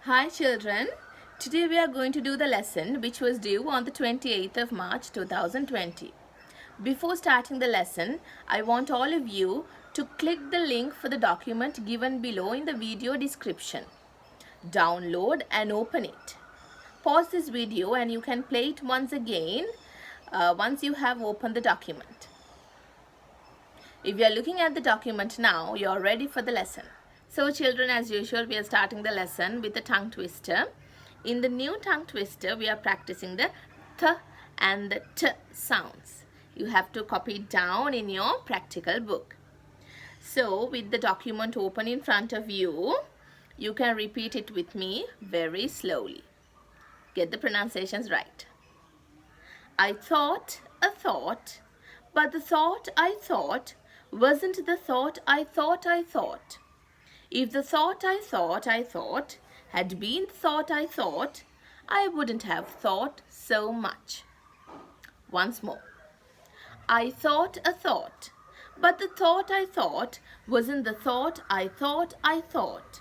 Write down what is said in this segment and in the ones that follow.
Hi children, today we are going to do the lesson which was due on the 28th of March 2020. Before starting the lesson, I want all of you to click the link for the document given below in the video description. Download and open it. Pause this video and you can play it once again once you have opened the document. If you are looking at the document now, you are ready for the lesson. So children, as usual, we are starting the lesson with a tongue twister. In the new tongue twister, we are practicing the th and the t sounds. You have to copy it down in your practical book. So with the document open in front of you, you can repeat it with me very slowly. Get the pronunciations right. I thought a thought, but the thought I thought wasn't the thought I thought. If the thought I thought had been the thought I wouldn't have thought so much. Once more. I thought a thought, but the thought I thought wasn't the thought I thought.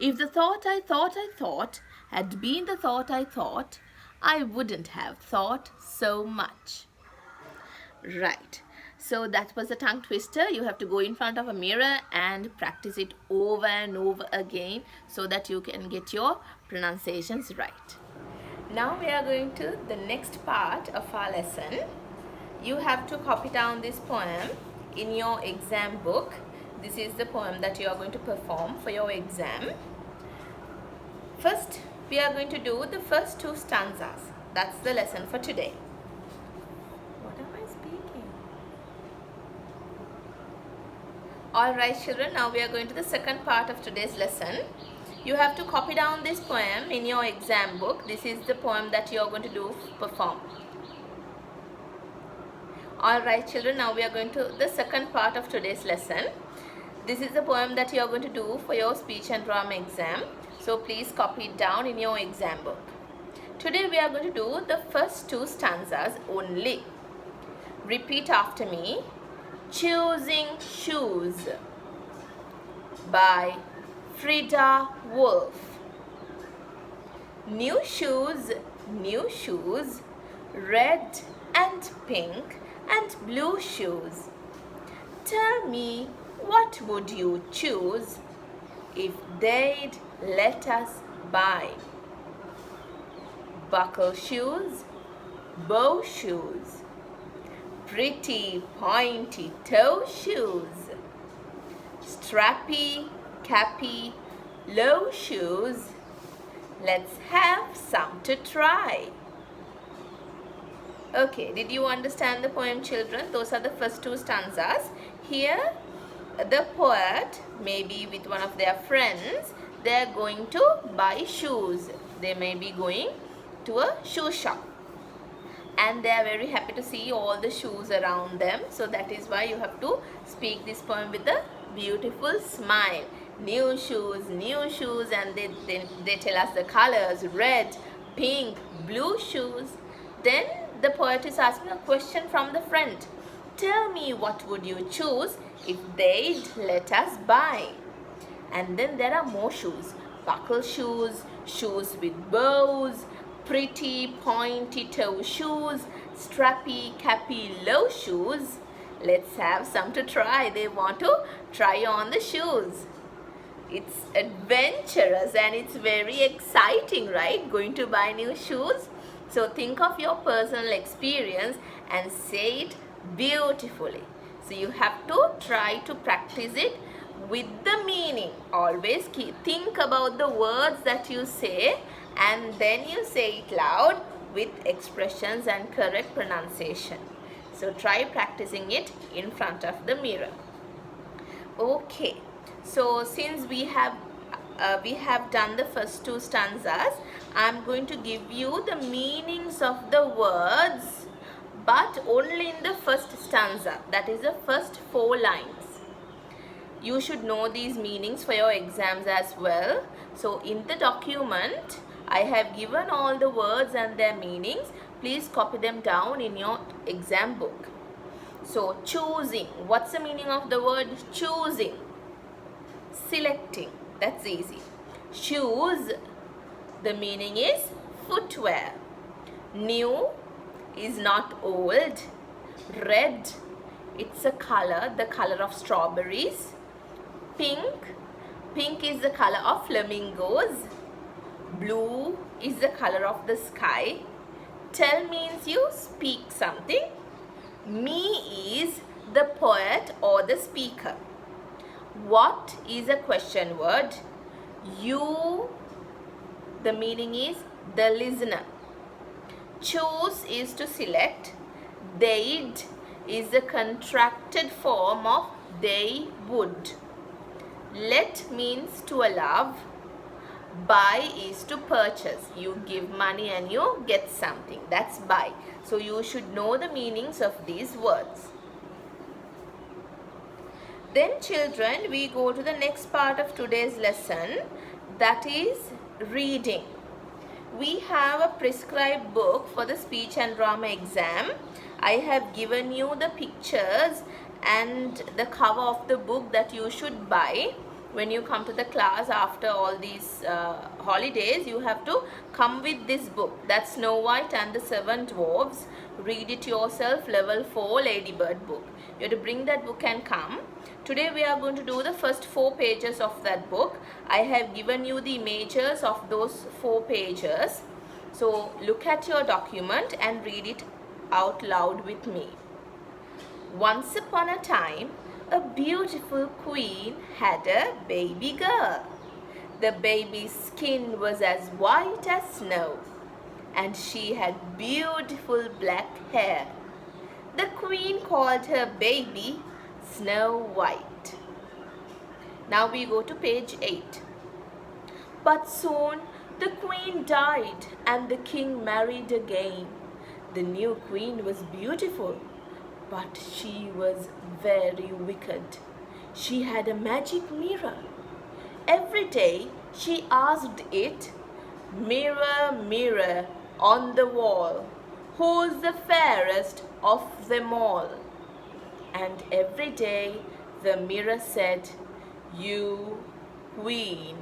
If the thought I thought had been the thought I wouldn't have thought so much. Right. So that was a tongue twister. You have to go in front of a mirror and practice it over and over again so that you can get your pronunciations right. Now we are going to the next part of our lesson. You have to copy down this poem in your exam book. This is the poem that you are going to perform for your exam. First, we are going to do the first two stanzas. That's the lesson for today. Alright children, now we are going to the second part of today's lesson. You have to copy down this poem in your exam book. This is the poem that you are going to perform. Alright children, now we are going to the second part of today's lesson. This is the poem that you are going to do for your speech and drama exam. So please copy it down in your exam book. Today we are going to do the first two stanzas only. Repeat after me. Choosing Shoes by Frida Wolf. New shoes, red and pink and blue shoes. Tell me, what would you choose if they'd let us buy? Buckle shoes, bow shoes, pretty pointy toe shoes, strappy, cappy, low shoes. Let's have some to try. Okay, did you understand the poem, children? Those are the first two stanzas. Here, the poet, maybe with one of their friends, they are going to buy shoes. They may be going to a shoe shop. And they are very happy to see all the shoes around them. So that is why you have to speak this poem with a beautiful smile. New shoes, and they tell us the colors, red, pink, blue shoes. Then the poet is asking a question from the friend. Tell me, what would you choose if they'd let us buy? And then there are more shoes. Buckle shoes, shoes with bows, pretty pointy toe shoes, strappy, cappy, low shoes. Let's have some to try. They want to try on the shoes. It's adventurous and it's very exciting, right? Going to buy new shoes. So think of your personal experience and say it beautifully. So you have to try to practice it with the meaning. Always think about the words that you say and then you say it loud with expressions and correct pronunciation. So try practicing it in front of the mirror. Okay, so since we have done the first two stanzas, I am going to give you the meanings of the words, but only in the first stanza, that is the first 4 lines. You should know these meanings for your exams as well. So in the document, I have given all the words and their meanings. Please copy them down in your exam book. So choosing, what's the meaning of the word choosing? Selecting, that's easy. Shoes, the meaning is footwear. New is not old. Red, it's a color, the color of strawberries. Pink, pink is the color of flamingos. Blue is the color of the sky. Tell means you speak something. Me is the poet or the speaker. What is a question word? You, the meaning is the listener. Choose is to select. They'd is the contracted form of they would. Let means to allow. Buy is to purchase. You give money and you get something. That's buy. So you should know the meanings of these words. Then children, we go to the next part of today's lesson, that is reading. We have a prescribed book for the speech and drama exam. I have given you the pictures and the cover of the book that you should buy. When you come to the class after all these holidays, you have to come with this book. That's Snow White and the Seven Dwarfs. Read it yourself, level 4 Ladybird book. You have to bring that book and come. Today we are going to do the first 4 pages of that book. I have given you the images of those 4 pages. So look at your document and read it out loud with me. Once upon a time, a beautiful queen had a baby girl. The baby's skin was as white as snow, and she had beautiful black hair. The queen called her baby Snow White. Now we go to page 8. But soon the queen died and the king married again. The new queen was beautiful, but she was very wicked. She had a magic mirror. Every day she asked it, "Mirror, mirror on the wall, who's the fairest of them all?" And every day the mirror said, "You, queen,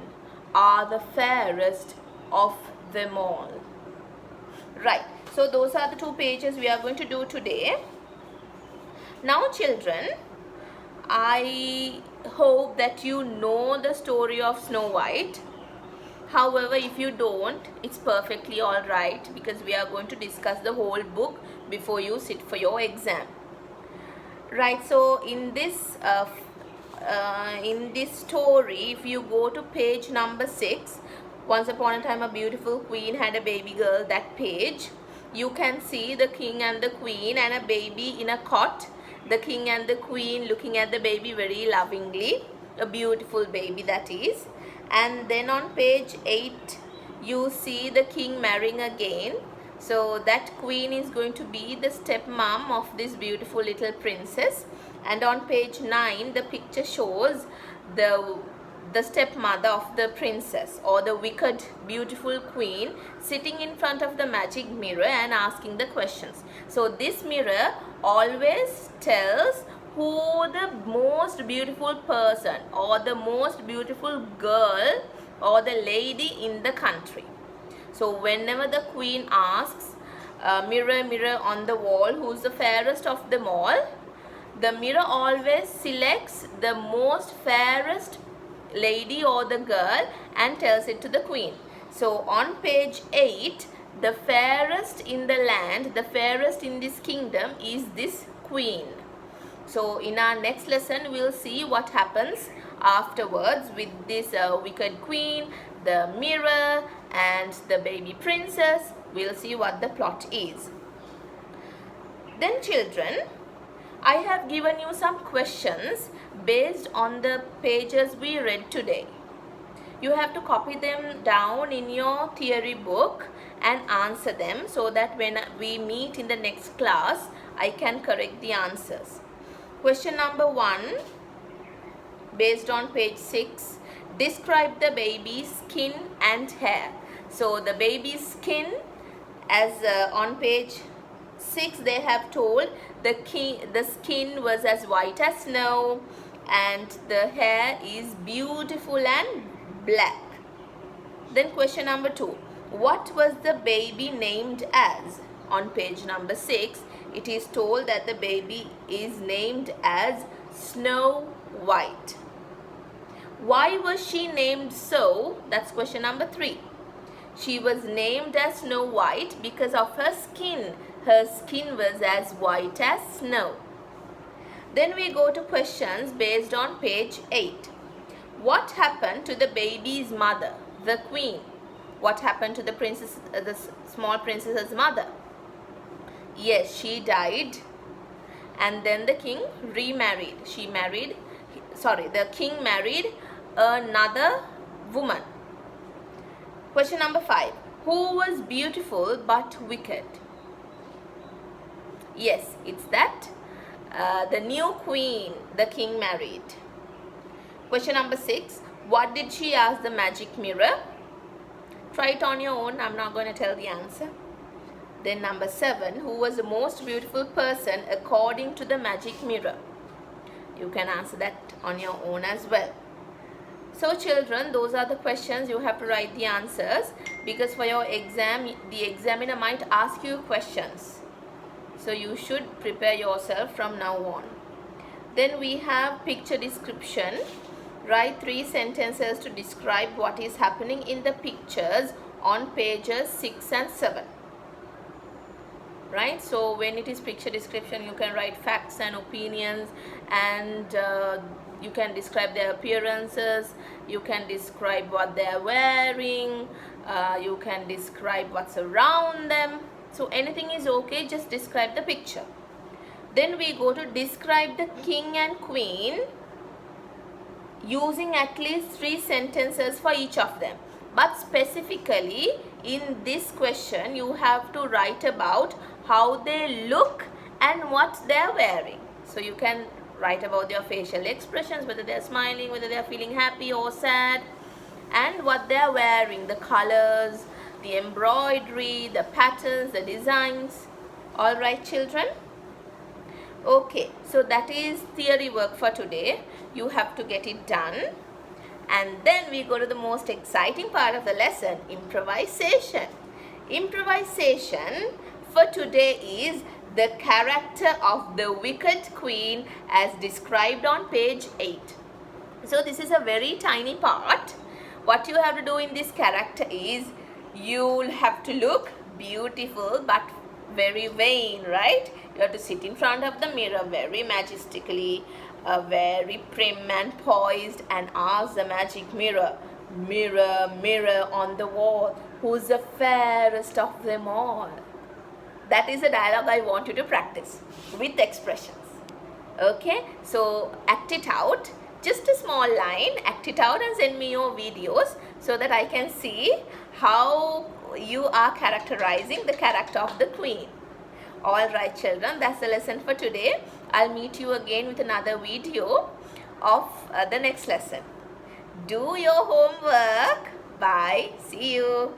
are the fairest of them all." Right, so those are the 2 pages we are going to do today. Now children, I hope that you know the story of Snow White. However, if you don't, it's perfectly alright, because we are going to discuss the whole book before you sit for your exam. Right, so in this story, if you go to page number 6, once upon a time a beautiful queen had a baby girl, that page, you can see the king and the queen and a baby in a cot. The king and the queen looking at the baby very lovingly, a beautiful baby that is. And then on page 8 you see the king marrying again. So that queen is going to be the stepmom of this beautiful little princess. And on page 9 the picture shows the stepmother of the princess, or the wicked beautiful queen, sitting in front of the magic mirror and asking the questions. So this mirror always tells who the most beautiful person or the most beautiful girl or the lady in the country. So whenever the queen asks, "Mirror, mirror on the wall, who's the fairest of them all?" the mirror always selects the most fairest lady or the girl and tells it to the queen. So on page 8, the fairest in the land, the fairest in this kingdom is this queen. So in our next lesson, we'll see what happens afterwards with this wicked queen, the mirror and the baby princess. We'll see what the plot is. Then children, I have given you some questions based on the pages we read today. You have to copy them down in your theory book and answer them, so that when we meet in the next class, I can correct the answers. Question number 1, based on page 6, describe the baby's skin and hair. So the baby's skin, as on page 6 they have told, the skin was as white as snow and the hair is beautiful and black. Then question number 2. What was the baby named as? On page number 6, it is told that the baby is named as Snow White. Why was she named so? That's question number 3. She was named as Snow White because of her skin. Her skin was as white as snow. Then we go to questions based on page 8. What happened to the baby's mother, the queen? What happened to the princess, the small princess's mother? Yes, she died, and then the king remarried. The king married another woman. Question number 5. Who was beautiful but wicked? Yes, it's that the new queen the king married. Question number 6. What did she ask the magic mirror? Try it on your own. I'm not going to tell the answer. Then number 7. Who was the most beautiful person according to the magic mirror? You can answer that on your own as well. So children, those are the questions. You have to write the answers, because for your exam, the examiner might ask you questions. So you should prepare yourself from now on. Then we have picture description. Write 3 sentences to describe what is happening in the pictures on pages 6 and 7. Right? So when it is picture description, you can write facts and opinions, and you can describe their appearances, you can describe what they are wearing, you can describe what's around them. So anything is okay, just describe the picture. Then we go to describe the king and queen using at least 3 sentences for each of them. But specifically in this question, you have to write about how they look and what they are wearing. So you can write about their facial expressions, whether they are smiling, whether they are feeling happy or sad, and what they are wearing, the colors, the embroidery, the patterns, the designs. All right, children? Okay, so that is theory work for today. You have to get it done. And then we go to the most exciting part of the lesson, improvisation. Improvisation for today is the character of the wicked queen as described on page 8. So this is a very tiny part. What you have to do in this character is, you'll have to look beautiful but very vain, right? You have to sit in front of the mirror very majestically, very prim and poised, and ask the magic mirror, mirror, mirror on the wall, who's the fairest of them all? That is a dialogue I want you to practice with expressions. Okay, so act it out. Just a small line, act it out and send me your videos so that I can see how you are characterizing the character of the queen. Alright children, that's the lesson for today. I'll meet you again with another video of the next lesson. Do your homework. Bye. See you.